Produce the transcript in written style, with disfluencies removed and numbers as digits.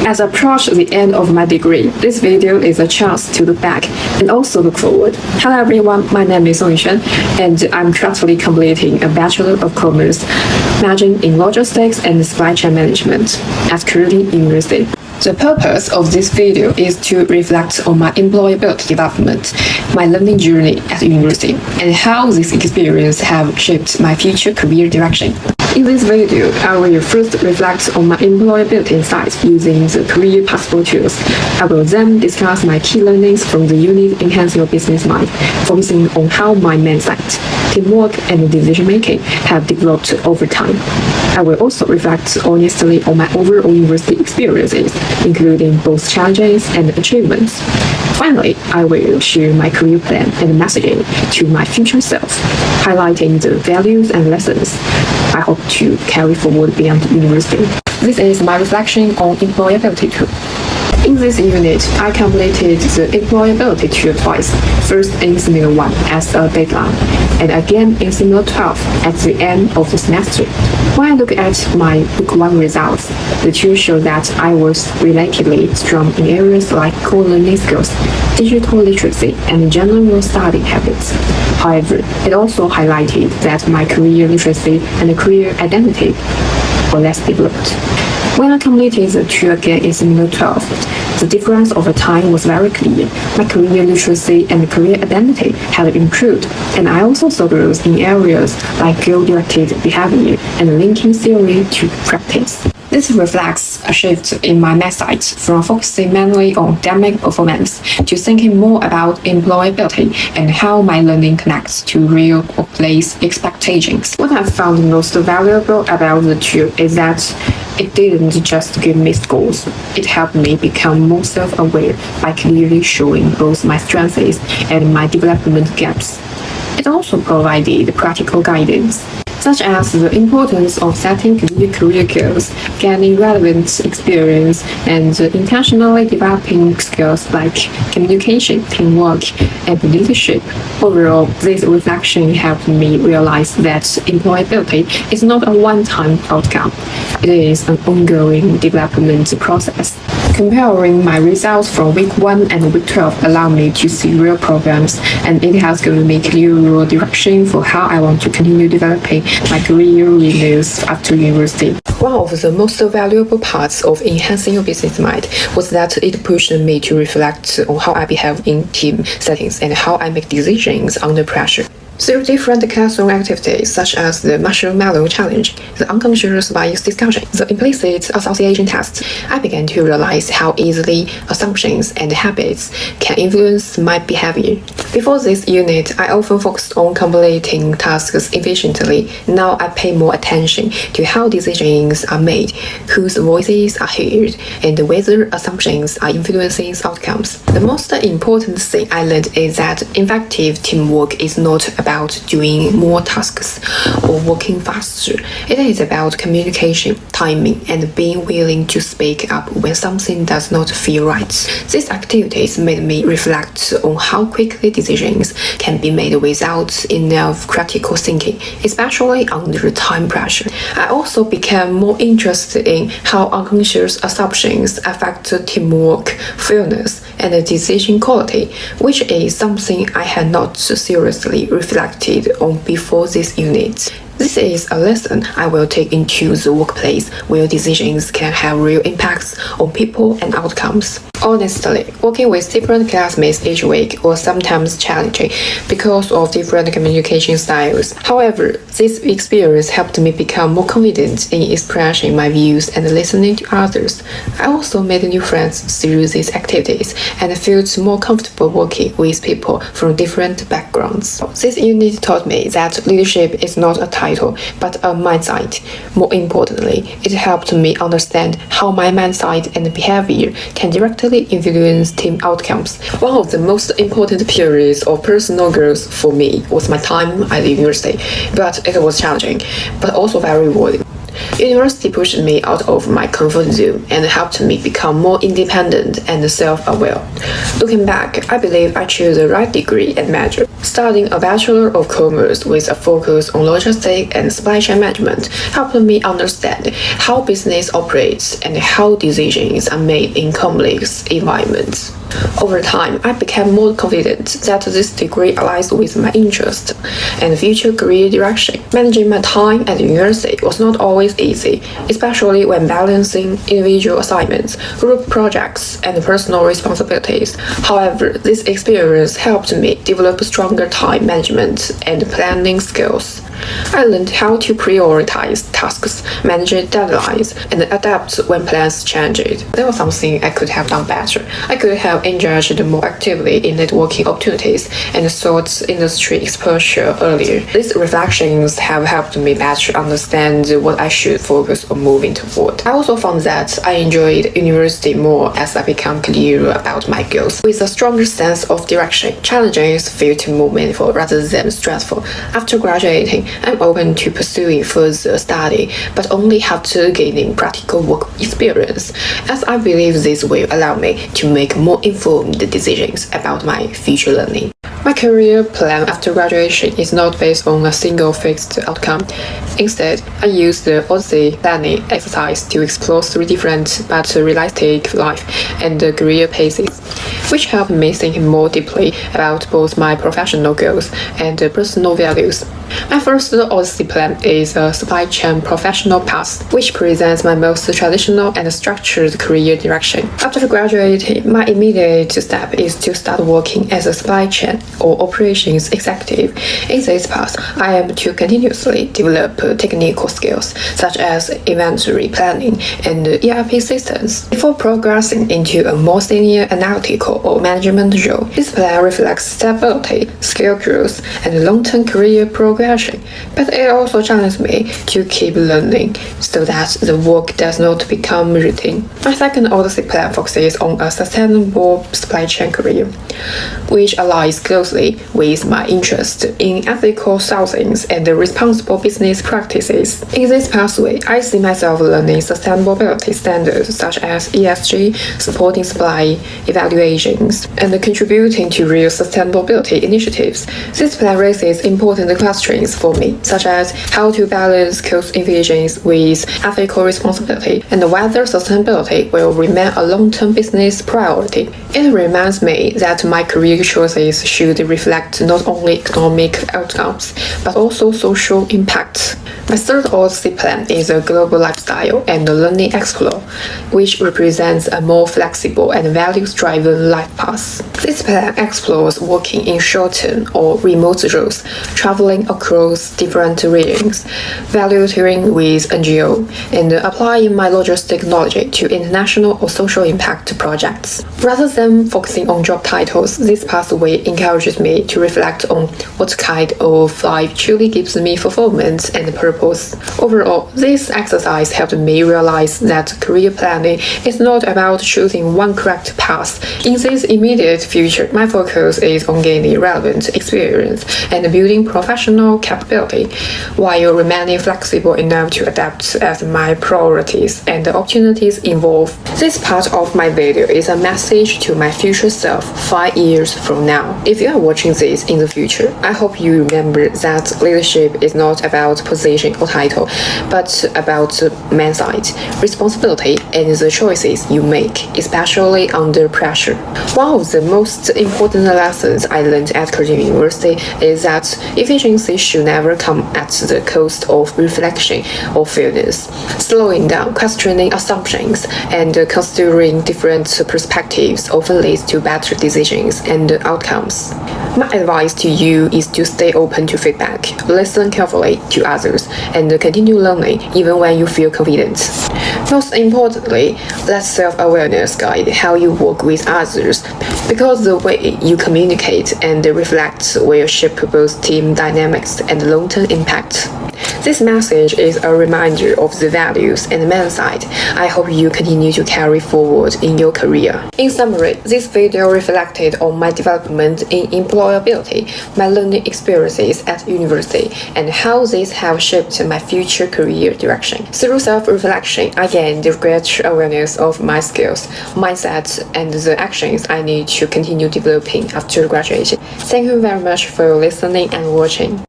As I approach the end of my degree, this video is a chance to look back and also look forward. Hello everyone, my name is Yuxuan, and I'm currently completing a Bachelor of Commerce majoring in Logistics and Supply Chain Management at Curtin University. The purpose of this video is to reflect on my employability development, my learning journey at university, and how this experience have shaped my future career direction. In this video, I will first reflect on my employability insights using the career passport tools. I will then discuss my key learnings from the unit Enhancing Your Business Mind, focusing on how my mindset, teamwork, and decision-making have developed over time. I will also reflect honestly on my overall university experiences, including both challenges and achievements. Finally, I will share my career plan and messaging to my future self, highlighting the values and lessons I hope to carry forward beyond university. This is my reflection on employability tool. In this unit, I completed the employability tool twice, first in Semester 1 as a deadline, and again in Semester 12 at the end of the semester. When I look at my Book 1 results, the tool showed that I was relatively strong in areas like core learning skills, digital literacy, and general study habits. However, it also highlighted that my career literacy and career identity were less developed. When I completed the tool again in Semester 12, the difference over time was very clear. My career literacy and career identity had improved, and I also saw growth in areas like goal-directed behavior and linking theory to practice. This reflects a shift in my mindset from focusing mainly on academic performance to thinking more about employability and how my learning connects to real workplace expectations. What I found most valuable about the tool is that it didn't just give me scores, it helped me become more self-aware by clearly showing both my strengths and my development gaps. It also provided practical guidance, such as the importance of setting clear career goals, gaining relevant experience, and intentionally developing skills like communication, teamwork, and leadership. Overall, this reflection helped me realize that employability is not a one-time outcome. It is an ongoing development process. Comparing my results from week 1 and week 12 allowed me to see real progress, and it has given me clear direction for how I want to continue developing my career in this after university. One of the most valuable parts of Enhancing Your Business Mind was that it pushed me to reflect on how I behave in team settings and how I make decisions under pressure. Through different classroom activities such as the marshmallow challenge, the unconscious bias discussion, the implicit association test, I began to realize how easily assumptions and habits can influence my behavior. Before this unit, I often focused on completing tasks efficiently. Now I pay more attention to how decisions are made, whose voices are heard, and whether assumptions are influencing outcomes. The most important thing I learned is that effective teamwork is not about doing more tasks or working faster. It is about communication, timing, and being willing to speak up when something does not feel right. These activities made me reflect on how quickly decisions can be made without enough critical thinking, especially under time pressure. I also became more interested in how unconscious assumptions affect teamwork, fairness, and decision quality, which is something I had not seriously reflected on before this unit. This is a lesson I will take into the workplace where decisions can have real impacts on people and outcomes. Honestly, working with different classmates each week was sometimes challenging because of different communication styles. However, this experience helped me become more confident in expressing my views and listening to others. I also made new friends through these activities and felt more comfortable working with people from different backgrounds. This unit taught me that leadership is not a title, but a mindset. More importantly, it helped me understand how my mindset and behavior can directly influence team outcomes. One of the most important periods of personal growth for me was my time at the university, but it was challenging, but also very rewarding. University pushed me out of my comfort zone and helped me become more independent and self-aware. Looking back, I believe I chose the right degree and major. Studying a Bachelor of Commerce with a focus on logistics and supply chain management helped me understand how business operates and how decisions are made in complex environments. Over time, I became more confident that this degree aligns with my interest and future career direction. Managing my time at university was not always easy, especially when balancing individual assignments, group projects, and personal responsibilities. However, this experience helped me develop stronger time management and planning skills. I learned how to prioritize tasks, manage deadlines, and adapt when plans changed. There was something I could have done better. I could have engaged more actively in networking opportunities and sought industry exposure earlier. These reflections have helped me better understand what I should focus on moving forward. I also found that I enjoyed university more as I became clearer about my goals. With a stronger sense of direction, challenges felt more meaningful rather than stressful. After graduating, I'm open to pursuing further study, but only after gaining practical work experience, as I believe this will allow me to make more informed decisions about my future learning. My career plan after graduation is not based on a single fixed outcome. Instead, I use the Odyssey planning exercise to explore 3 different but realistic life and career paces, which help me think more deeply about both my professional goals and personal values. My first Odyssey plan is a supply chain professional path, which presents my most traditional and structured career direction. After graduating, my immediate step is to start working as a supply chain or operations executive. In this path, I am to continuously develop technical skills such as inventory planning and ERP systems before progressing into a more senior analytical or management role. This plan reflects stability, skill growth, and long-term career progression, but it also challenges me to keep learning so that the work does not become routine. My second Odyssey plan focuses on a sustainable supply chain career, which aligns closely with my interest in ethical sourcing and responsible business practices. In this pathway, I see myself learning sustainability standards such as ESG, supporting supply evaluations, and contributing to real sustainability initiatives. This plan raises important questions for me, such as how to balance cost efficiency with ethical responsibility and whether sustainability will remain a long-term business priority. It reminds me that my career choices should reflect not only economic outcomes, but also social impact. My third Odyssey plan is a global lifestyle and learning explore, which represents a more flexible and values-driven life path. This plan explores working in short-term or remote roles, traveling across different regions, volunteering with NGO, and applying my logistic knowledge to international or social impact projects. Rather than focusing on job titles, this pathway encourages me to reflect on what kind of life truly gives me fulfillment and purpose. Overall, this exercise helped me realize that career planning is not about choosing one correct path. In this immediate future, my focus is on gaining relevant experience and building professional capability, while remaining flexible enough to adapt as my priorities and opportunities evolve. This part of my video is a message to my future self 5 years from now. If you are watching this in the future, I hope you remember that leadership is not about position or title, but about mindset, responsibility, and the choices you make, especially under pressure. One of the most important lessons I learned at Korean University is that efficiency should never come at the cost of reflection or fairness. Slowing down, questioning assumptions, and considering different perspectives often leads to better decisions and outcomes. My advice to you is to stay open to feedback, listen carefully to others, and continue learning even when you feel confident. Most importantly, let self-awareness guide how you work with others, because the way you communicate and reflect will shape both team dynamics and long-term impact. This message is a reminder of the values and mindset I hope you continue to carry forward in your career. In summary, this video reflected on my development in employability, my learning experiences at university, and how these have shaped my future career direction. Through self-reflection, I gained greater awareness of my skills, mindset, and the actions I need to continue developing after graduation. Thank you very much for listening and watching.